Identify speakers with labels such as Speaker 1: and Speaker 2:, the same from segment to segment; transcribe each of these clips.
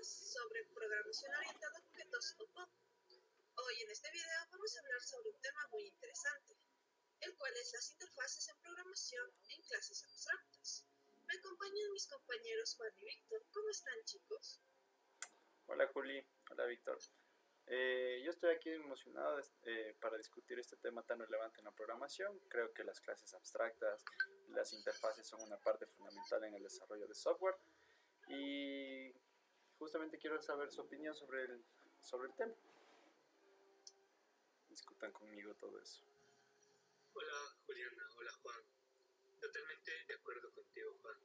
Speaker 1: sobre programación orientada a objetos o POP. Hoy en este video vamos a hablar sobre un tema muy interesante, el cual es las interfaces en programación en clases abstractas. Me acompañan mis compañeros Juan y Víctor. ¿Cómo están, chicos?
Speaker 2: Hola Juli, hola Víctor. Yo estoy aquí emocionado para discutir este tema tan relevante en la programación. Creo que las clases abstractas, las interfaces son una parte fundamental en el desarrollo de software y justamente quiero saber su opinión sobre el tema. Discutan conmigo todo eso.
Speaker 3: Hola Juliana, hola Juan. Totalmente de acuerdo contigo, Juan.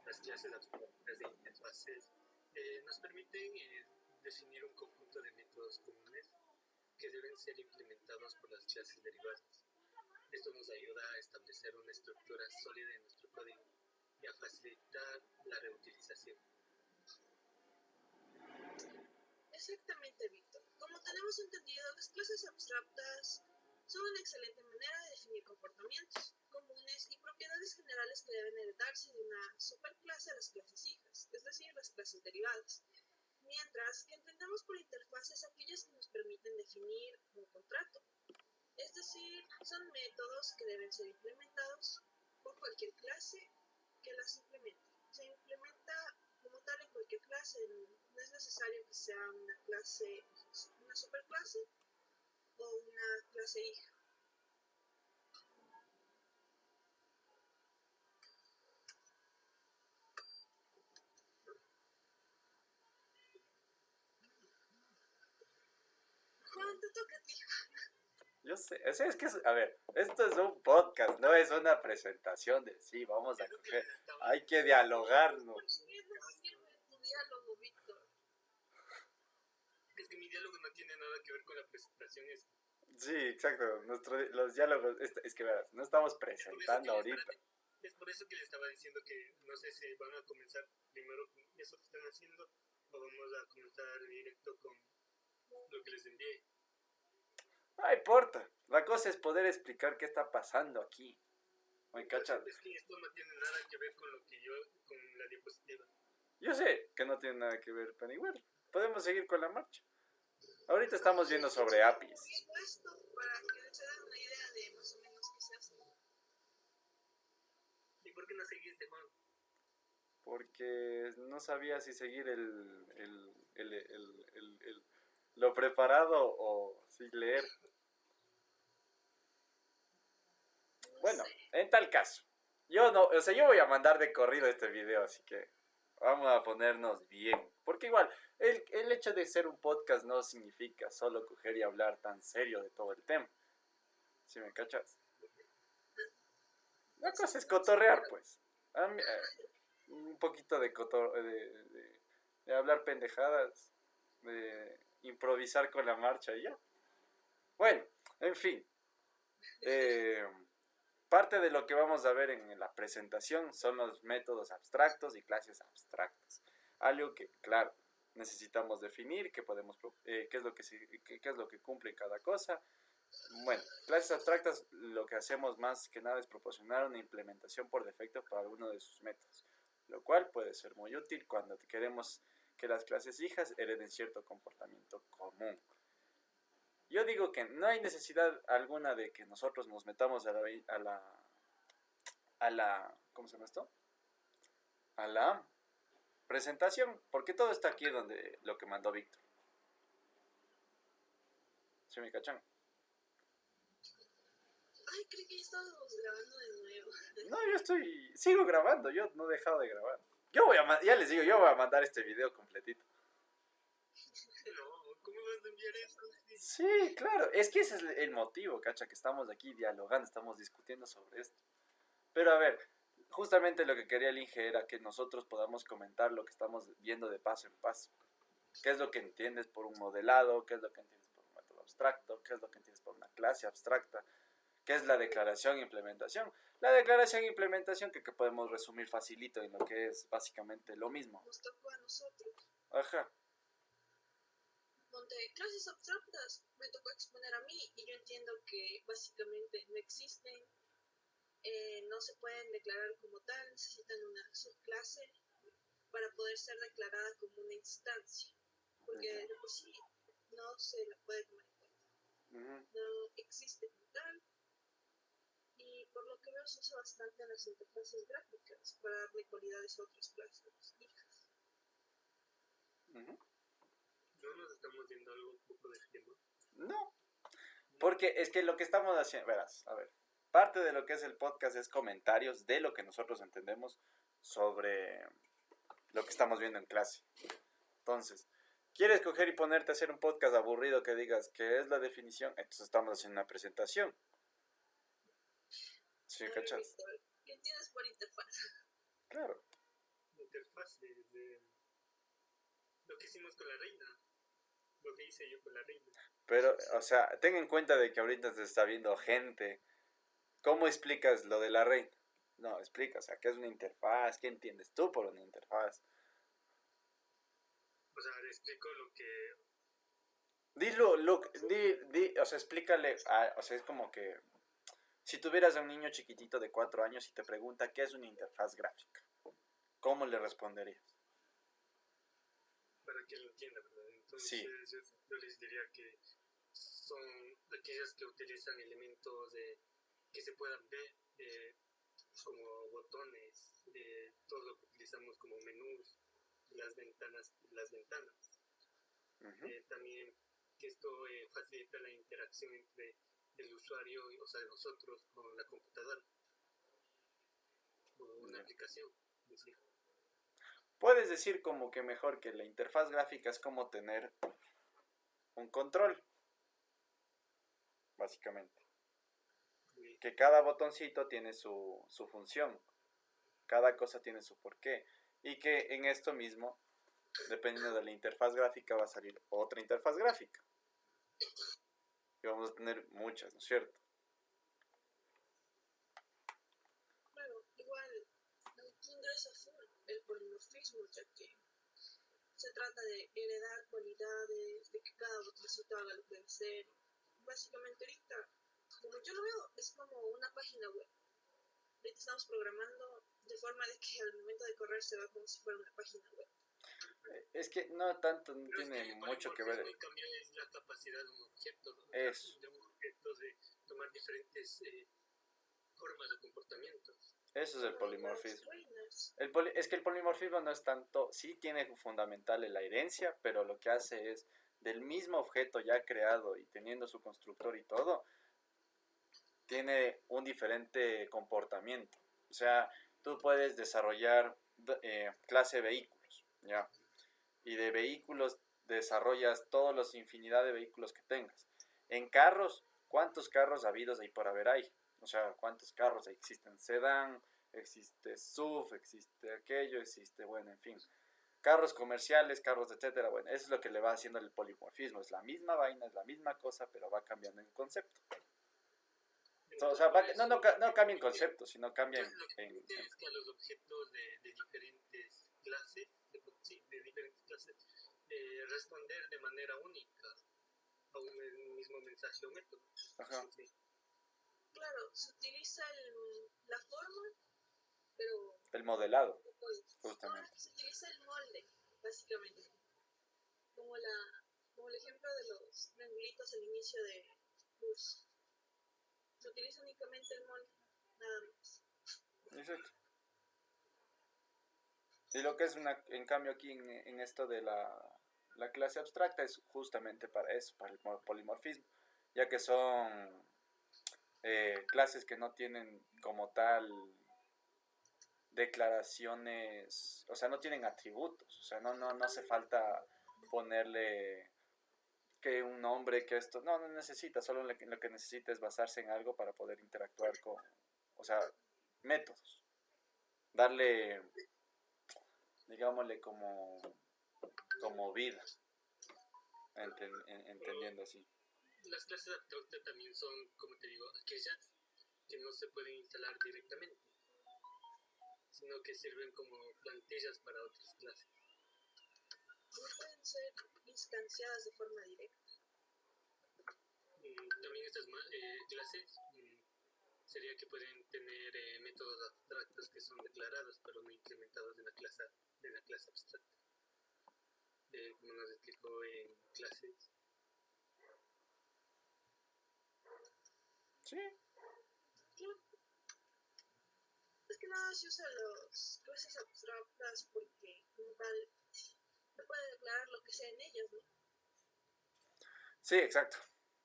Speaker 3: Las clases abstractas de interfaces nos permiten definir un conjunto de métodos comunes que deben ser implementados por las clases derivadas. Esto nos ayuda a establecer una estructura sólida en nuestro código y a facilitar la reutilización.
Speaker 1: Exactamente, Víctor. Como tenemos entendido, las clases abstractas son una excelente manera de definir comportamientos comunes y propiedades generales que deben heredarse de una superclase a las clases hijas, es decir, las clases derivadas. Mientras que entendemos por interfaces aquellas que nos permiten definir un contrato, es decir, son métodos que deben ser implementados por cualquier clase que las implemente. Se implementa como tal en cualquier clase, no es necesario que sea una clase, una superclase o una clase hija. Juan, te toca a ti.
Speaker 2: Yo sé, es que, a ver, esto es un podcast, no es una presentación de sí, vamos a coger, hay que dialogarnos.
Speaker 1: ¿Por qué no sirve tu diálogo, Víctor?
Speaker 3: Es que mi diálogo no tiene nada que ver con la presentación.
Speaker 2: Sí, exacto, los diálogos, es que verás, no estamos presentando ahorita.
Speaker 3: Es por eso que le estaba diciendo que no sé si van a comenzar primero con eso que están haciendo o vamos a comenzar directo con lo que les envié.
Speaker 2: No importa, la cosa es poder explicar qué está pasando aquí. ¿Me cachas?
Speaker 3: Es que esto no tiene nada que ver con lo que con la diapositiva.
Speaker 2: Yo sé que no tiene nada que ver, pero igual, podemos seguir con la marcha. Ahorita estamos viendo sobre APIs.
Speaker 1: Esto para que se den una idea de más o menos qué se hace.
Speaker 3: ¿Y por qué no seguiste, Juan?
Speaker 2: Porque no sabía si seguir lo preparado o sin leer. Bueno, en tal caso, yo voy a mandar de corrido este video, así que vamos a ponernos bien. Porque igual, el hecho de ser un podcast no significa solo coger y hablar tan serio de todo el tema. ¿Sí me cachas? La cosa es cotorrear, pues. Un poquito de hablar pendejadas, de improvisar con la marcha y ya. Bueno, en fin. Parte de lo que vamos a ver en la presentación son los métodos abstractos y clases abstractas. Algo que, claro, necesitamos definir, qué es lo que cumple cada cosa. Bueno, clases abstractas lo que hacemos más que nada es proporcionar una implementación por defecto para alguno de sus métodos, lo cual puede ser muy útil cuando queremos que las clases hijas hereden cierto comportamiento común. Yo digo que no hay necesidad alguna de que nosotros nos metamos a la ¿cómo se llama esto? A la presentación, porque todo está aquí donde lo que mandó Víctor. ¿Sí me cachan?
Speaker 1: Ay, creí que ya estábamos grabando de nuevo.
Speaker 2: No, sigo grabando, yo no he dejado de grabar. Ya les digo, yo voy a mandar este video completito.
Speaker 3: No, ¿cómo vas a enviar eso?
Speaker 2: Sí, claro, es que ese es el motivo, cacha, que estamos aquí dialogando, estamos discutiendo sobre esto. Pero a ver, justamente lo que quería el Inge era que nosotros podamos comentar lo que estamos viendo de paso en paso. ¿Qué es lo que entiendes por un modelado? ¿Qué es lo que entiendes por un método abstracto? ¿Qué es lo que entiendes por una clase abstracta? ¿Qué es la declaración e implementación? La declaración e implementación que podemos resumir facilito en lo que es básicamente lo mismo.
Speaker 1: Nos tocó a nosotros.
Speaker 2: Ajá.
Speaker 1: Donde clases abstractas me tocó exponer a mí y yo entiendo que básicamente no existen, no se pueden declarar como tal, necesitan una subclase para poder ser declarada como una instancia, porque de por sí no se la puede tomar en cuenta. No existe como tal, y por lo que veo se usa bastante en las interfaces gráficas para darle cualidades a otras clases hijas.
Speaker 3: ¿No nos estamos yendo algo un poco del tema?
Speaker 2: No, porque es que lo que estamos haciendo, verás, a ver, parte de lo que es el podcast es comentarios de lo que nosotros entendemos sobre lo que estamos viendo en clase. Entonces, ¿quieres coger y ponerte a hacer un podcast aburrido que digas qué es la definición? Entonces estamos haciendo una presentación. ¿Sí, cachas?
Speaker 1: Víctor, ¿qué entiendes por interfaz?
Speaker 2: Claro.
Speaker 3: Interfaces de lo que hicimos con la reina, lo que hice yo con la reina.
Speaker 2: Pero, o sea, ten en cuenta de que ahorita se está viendo gente. ¿Cómo explicas lo de la reina? No, explica, o sea, ¿qué es una interfaz? ¿Qué entiendes tú por una interfaz?
Speaker 3: O sea, le explico lo que...
Speaker 2: Dilo, o sea, explícale, o sea, es como que si tuvieras a un niño chiquitito de 4 años y te pregunta qué es una interfaz gráfica, ¿cómo le responderías?
Speaker 3: Para que lo entienda, ¿verdad? Entonces
Speaker 2: Sí.
Speaker 3: yo les diría que son aquellas que utilizan elementos que se puedan ver, como botones, todo lo que utilizamos como menús, las ventanas. También que esto facilita la interacción entre el usuario, o sea, nosotros con la computadora o una aplicación. ¿Sí?
Speaker 2: Puedes decir como que mejor que la interfaz gráfica es como tener un control, básicamente. Que cada botoncito tiene su función, cada cosa tiene su porqué. Y que en esto mismo, dependiendo de la interfaz gráfica, va a salir otra interfaz gráfica. Y vamos a tener muchas, ¿no es cierto?
Speaker 1: Claro, igual aquí ingresa full el polimorfismo, ya que se trata de heredar cualidades, de que cada botoncito haga lo que debe ser. Básicamente ahorita, como yo lo veo, es como una página web. Ahorita estamos programando de forma de que al momento de correr se va como si fuera una página web.
Speaker 2: Es que no tanto, no
Speaker 3: Pero
Speaker 2: tiene
Speaker 3: es que
Speaker 2: mucho que ver.
Speaker 3: En cambio es la capacidad de un objeto, ¿no?
Speaker 2: Eso.
Speaker 3: De un objeto de tomar diferentes formas o comportamientos.
Speaker 2: Eso es el polimorfismo.
Speaker 1: Buenas.
Speaker 2: Es que el polimorfismo no es tanto, sí tiene fundamental en la herencia, pero lo que hace es del mismo objeto ya creado y teniendo su constructor y todo, tiene un diferente comportamiento. O sea, tú puedes desarrollar clase vehículos, ¿ya? Y de vehículos desarrollas todos los infinidad de vehículos que tengas. En carros, ¿cuántos carros habidos ahí por haber hay? O sea, ¿cuántos carros existen? Sedán, existe SUV, existe aquello, existe, bueno, en fin. Carros comerciales, carros, etcétera. Bueno, eso es lo que le va haciendo el polimorfismo. Es la misma vaina, es la misma cosa, pero va cambiando en concepto. O sea, no cambia en concepto, sino cambia
Speaker 3: Lo que permite es que a los objetos de diferentes clases, responder de manera única a un mismo mensaje o método.
Speaker 2: Ajá.
Speaker 3: Sí.
Speaker 1: Claro, se utiliza la forma, pero...
Speaker 2: El modelado,
Speaker 1: Pues,
Speaker 2: justamente.
Speaker 1: se utiliza el molde, básicamente. Como el ejemplo de los triangulitos al inicio de curso. Se utiliza únicamente el molde, nada más.
Speaker 2: Exacto. Y lo que es en cambio aquí en esto de la clase abstracta es justamente para eso, para el polimorfismo, ya que son clases que no tienen como tal declaraciones, o sea, no tienen atributos, o sea, no hace falta ponerle que un nombre, que esto, no necesita, solo lo que necesita es basarse en algo para poder interactuar con, o sea, métodos, darle, digámosle, como vida, entendiendo así.
Speaker 3: Las clases abstractas también son, como te digo, aquellas que no se pueden instalar directamente, sino que sirven como plantillas para otras clases.
Speaker 1: No pueden ser instanciadas de forma directa.
Speaker 3: También estas clases sería que pueden tener métodos abstractos que son declarados pero no implementados en la clase abstracta. Como nos explicó en clases.
Speaker 2: Sí,
Speaker 1: Claro. Es que nada se usa las clases abstractas porque, como tal, se puede declarar lo que sea en ellas, ¿no?
Speaker 2: sí, exacto.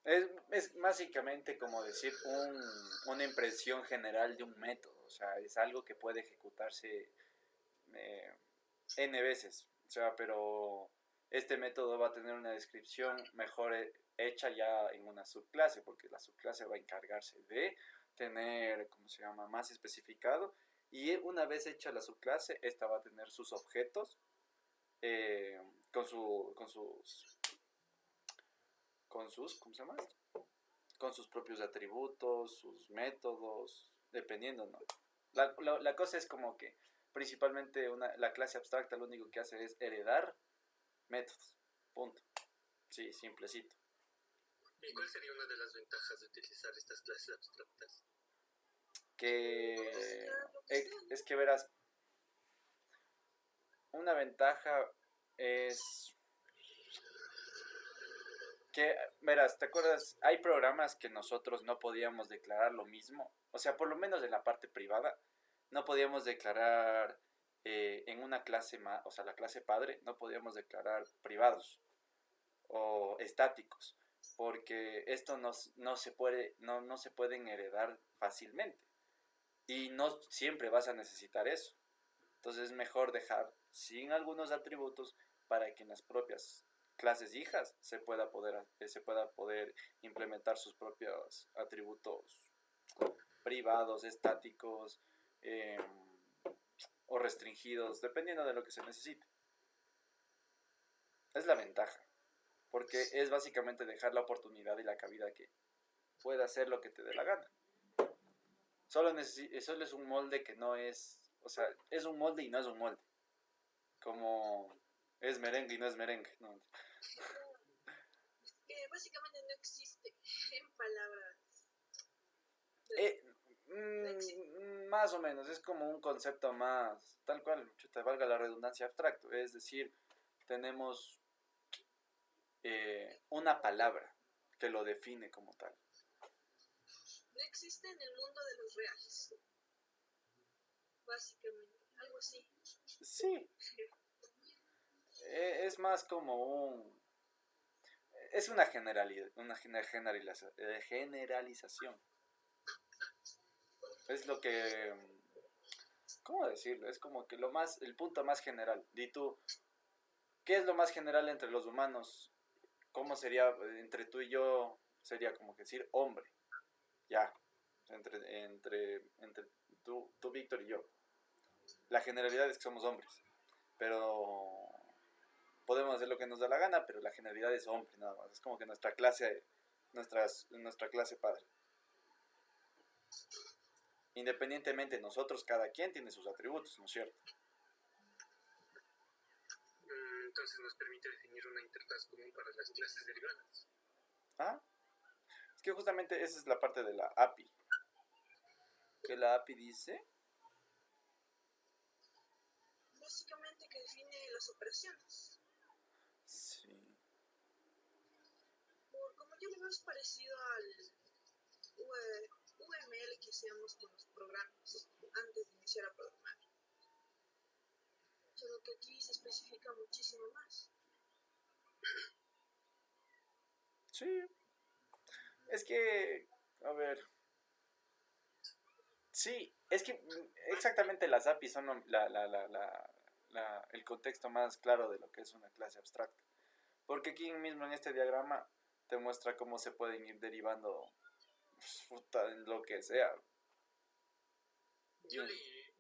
Speaker 2: Es básicamente como decir una impresión general de un método, o sea, es algo que puede ejecutarse eh, n veces, o sea, pero este método va a tener una descripción mejor hecha ya en una subclase, porque la subclase va a encargarse de tener, ¿cómo se llama?, más especificado, y una vez hecha la subclase, esta va a tener sus objetos eh, con sus, ¿cómo se llama esto? Con sus propios atributos, sus métodos, dependiendo, ¿no? La cosa es como que principalmente la clase abstracta lo único que hace es heredar métodos, punto. Sí, simplecito.
Speaker 3: ¿Y cuál sería una de las ventajas de utilizar estas clases abstractas?
Speaker 1: Puedes
Speaker 2: Que
Speaker 1: declarar lo que sea,
Speaker 2: es
Speaker 1: ¿no?
Speaker 2: que verás, una ventaja es que, verás, ¿te acuerdas? Hay programas que nosotros no podíamos declarar lo mismo, o sea, por lo menos en la parte privada, no podíamos declarar en una clase, o sea, la clase padre, no podíamos declarar privados o estáticos, porque esto no se puede, no se pueden heredar fácilmente y no siempre vas a necesitar eso. Entonces es mejor dejar sin algunos atributos para que en las propias clases hijas se pueda poder implementar sus propios atributos privados, estáticos eh, o restringidos, dependiendo de lo que se necesite. Es la ventaja, porque es básicamente dejar la oportunidad y la cabida que pueda hacer lo que te dé la gana. Solo es un molde que no es, o sea, es un molde y no es un molde. Como es merengue y no es merengue. No.
Speaker 1: Que básicamente no existe en palabras.
Speaker 2: Eh,
Speaker 1: No existe.
Speaker 2: Más o menos, es como un concepto más, tal cual, te valga la redundancia, abstracto. Es decir, tenemos una palabra que lo define como tal.
Speaker 1: No existe en el mundo de los reales. Básicamente. Algo así.
Speaker 2: Sí, es más como es una generalización. Es lo que, ¿cómo decirlo? Es como que el punto más general. Di tú, ¿qué es lo más general entre los humanos? ¿Cómo sería entre tú y yo? Sería como que decir hombre, ya, entre tú, Víctor y yo. La generalidad es que somos hombres, pero podemos hacer lo que nos da la gana, pero la generalidad es hombre, nada más. Es como que nuestra clase padre. Independientemente, nosotros, cada quien tiene sus atributos, ¿no es cierto?
Speaker 3: Entonces nos permite definir una interfaz común para las clases derivadas.
Speaker 2: ¿Ah? Es que justamente esa es la parte de la API. Que la API dice...
Speaker 1: Básicamente que define las operaciones.
Speaker 2: Sí.
Speaker 1: Como yo lo veo es parecido al UML que hacíamos con los programas antes de iniciar a programar. Solo que aquí se especifica muchísimo más.
Speaker 2: Sí. Es que... A ver... Sí, es que exactamente las APIs son el contexto más claro de lo que es una clase abstracta. Porque aquí mismo en este diagrama te muestra cómo se pueden ir derivando en lo que sea.
Speaker 3: Yo leí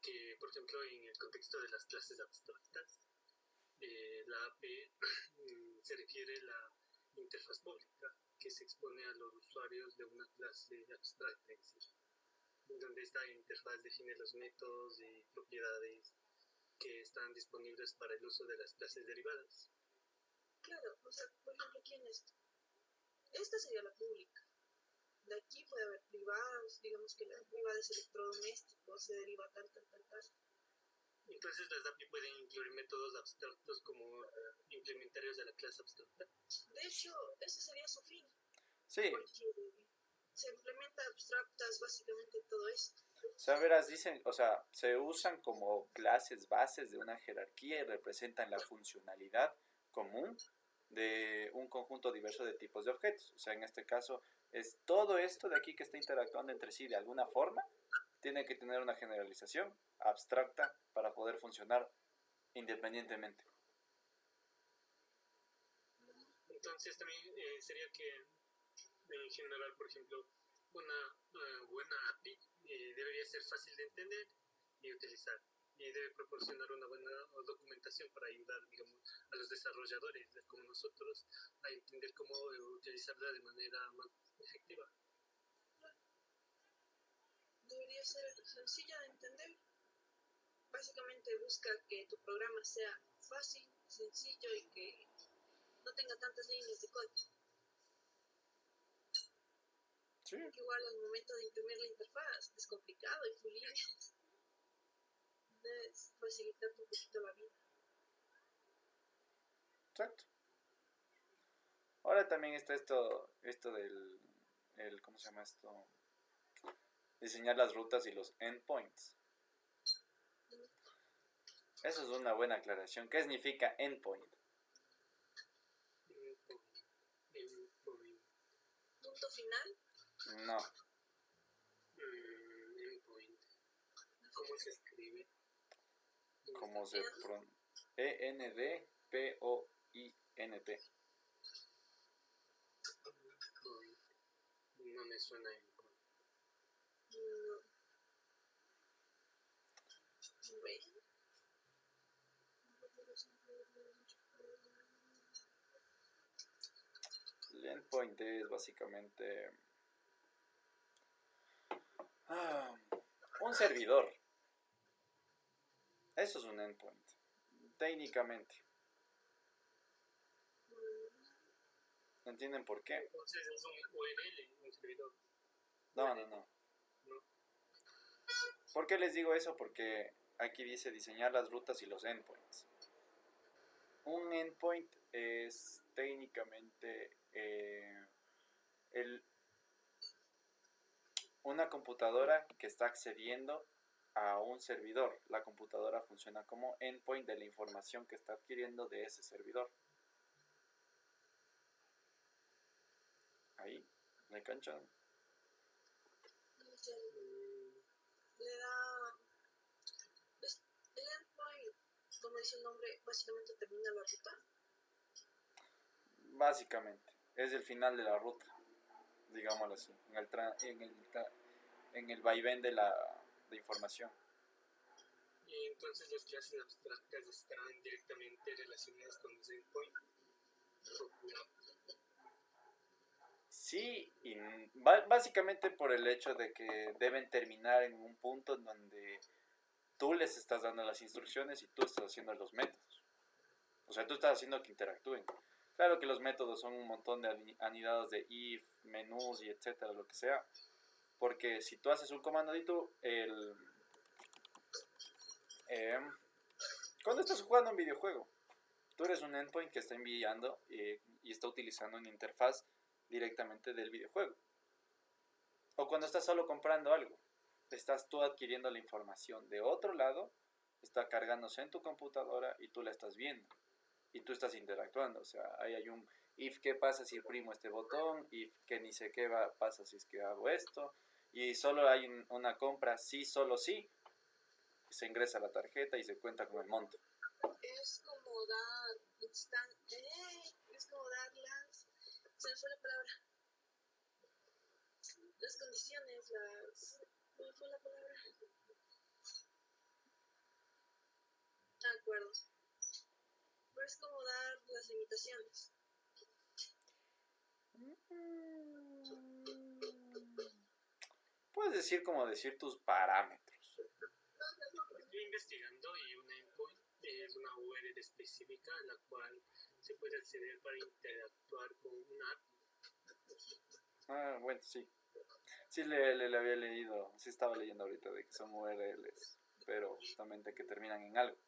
Speaker 3: que, por ejemplo, en el contexto de las clases abstractas, la AP se refiere a la interfaz pública que se expone a los usuarios de una clase abstracta en sí, donde esta interfaz define los métodos y propiedades que están disponibles para el uso de las clases derivadas.
Speaker 1: Claro, o sea, por ejemplo, aquí en esto. Esta sería la pública. de aquí puede haber privados, digamos que la privada es electrodoméstico, se deriva tal.
Speaker 3: Entonces las API pueden incluir métodos abstractos como implementarios de la clase abstracta.
Speaker 1: De hecho, ese sería su fin,
Speaker 2: Sí,
Speaker 1: porque se implementa abstractas básicamente todo esto.
Speaker 2: o sea, verás, dicen, o sea, se usan como clases bases de una jerarquía y representan la funcionalidad común de un conjunto diverso de tipos de objetos. O sea, en este caso, es todo esto de aquí que está interactuando entre sí de alguna forma, tiene que tener una generalización abstracta para poder funcionar independientemente.
Speaker 3: Entonces también sería que en general, por ejemplo, una buena API debería ser fácil de entender y utilizar. Y debe proporcionar una buena documentación para ayudar, digamos, a los desarrolladores, como nosotros, a entender cómo utilizarla de manera más efectiva.
Speaker 1: Debería ser sencilla de entender. Básicamente busca que tu programa sea fácil, sencillo y que no tenga tantas líneas de código.
Speaker 2: Sí,
Speaker 1: Porque igual al momento de imprimir la interfaz es complicado y full líneas. Debes facilitarte un poquito la vida.
Speaker 2: exacto. Ahora también está esto del, ¿cómo se llama esto? Diseñar las rutas y los endpoints. Eso es una buena aclaración. ¿Qué significa endpoint?
Speaker 1: Punto final.
Speaker 2: No,
Speaker 3: Endpoint. ¿Cómo se escribe?
Speaker 2: como se pronuncia. ENDPOINT.
Speaker 3: No me suena endpoint.
Speaker 1: No. Bueno.
Speaker 2: El endpoint es básicamente un servidor. Eso es un endpoint, técnicamente. ¿No entienden por qué?
Speaker 3: Entonces es un URL, un servidor.
Speaker 2: No.
Speaker 3: ¿No?
Speaker 2: ¿Por qué les digo eso? Porque aquí dice diseñar las rutas y los endpoints. Un endpoint es técnicamente una computadora que está accediendo a un servidor. La computadora funciona como endpoint de la información que está adquiriendo de ese servidor. Ahí, ¿me canchan?
Speaker 1: Le da. El endpoint, como dice el nombre, básicamente termina la ruta.
Speaker 2: Básicamente, es el final de la ruta, digámoslo así, en el vaivén de información.
Speaker 3: Y entonces las clases abstractas están directamente relacionadas con los endpoints.
Speaker 2: Sí, y básicamente por el hecho de que deben terminar en un punto en donde tú les estás dando las instrucciones y tú estás haciendo los métodos. O sea, tú estás haciendo que interactúen. Claro que los métodos son un montón de anidados de if, menús y etcétera, lo que sea. Porque si tú haces un comandito, cuando estás jugando un videojuego, tú eres un endpoint que está enviando y está utilizando una interfaz directamente del videojuego. O cuando estás solo comprando algo, estás tú adquiriendo la información de otro lado, está cargándose en tu computadora y tú la estás viendo. Y tú estás interactuando. O sea, ahí hay un if qué pasa si oprimo este botón, if que ni sé qué pasa si es que hago esto. Y solo hay una compra sí, solo sí. Se ingresa la tarjeta y se cuenta con el monto.
Speaker 1: Es como dar es como dar las. Se me fue la palabra. Las condiciones, las. ¿Cuál fue la palabra? De acuerdo. Pero es como dar las limitaciones.
Speaker 2: Puedes decir como decir tus parámetros.
Speaker 3: Estoy investigando y un endpoint es una URL específica a la cual se puede acceder para interactuar con una API.
Speaker 2: Bueno, sí. Sí, le había leído, sí estaba leyendo ahorita de que son URLs, pero justamente que terminan en algo.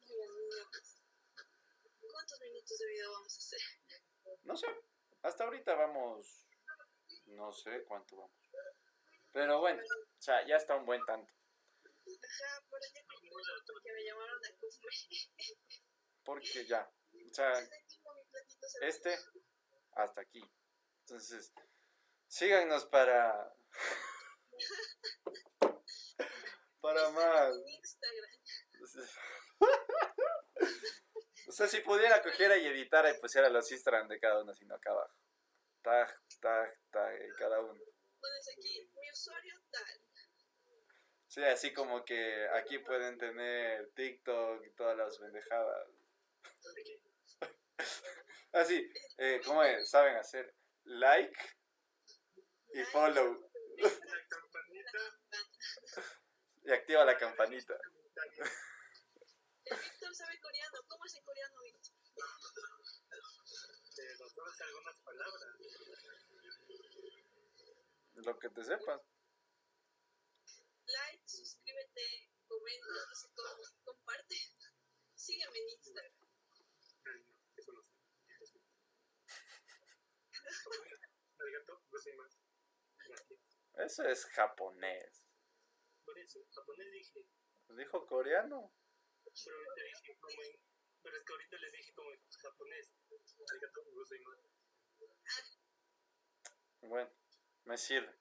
Speaker 1: Muy bien, niños. ¿Cuántos minutos de video vamos a hacer?
Speaker 2: No sé, hasta ahorita vamos, no sé cuánto vamos. Pero bueno, o sea, ya está un buen tanto.
Speaker 1: Ajá, por allá porque me llamaron a comer.
Speaker 2: Porque ya, o sea,
Speaker 1: Desde aquí con mi platito se
Speaker 2: este hasta aquí. Entonces, síganos para más.
Speaker 1: en Instagram.
Speaker 2: O sea, si pudiera cogiera y editara y pusiera los Instagram de cada uno, sino acá abajo. Tag, tag, tag, y cada uno.
Speaker 1: Pones aquí, mi usuario tal.
Speaker 2: Sí, así como que aquí pueden tener TikTok y todas las pendejadas. Así, ¿cómo es? Saben hacer like y follow.
Speaker 3: La campanita.
Speaker 2: Y activa la campanita.
Speaker 1: El Víctor sabe coreano. ¿Cómo es en coreano, Víctor?
Speaker 3: Nos vamos a algunas palabras.
Speaker 2: Lo que te sepas.
Speaker 1: Like, suscríbete, comenta, no sé cómo, comparte. Sígueme en Instagram.
Speaker 3: Ay, no, eso no sé. Arigato gozaimasu. Gracias.
Speaker 2: Eso es japonés.
Speaker 3: Por eso, japonés dije.
Speaker 2: Dijo coreano.
Speaker 3: Pero ahorita dije como en. Pero es que ahorita les dije como en japonés. Arigato gozaimasu.
Speaker 2: Bueno, me sirve.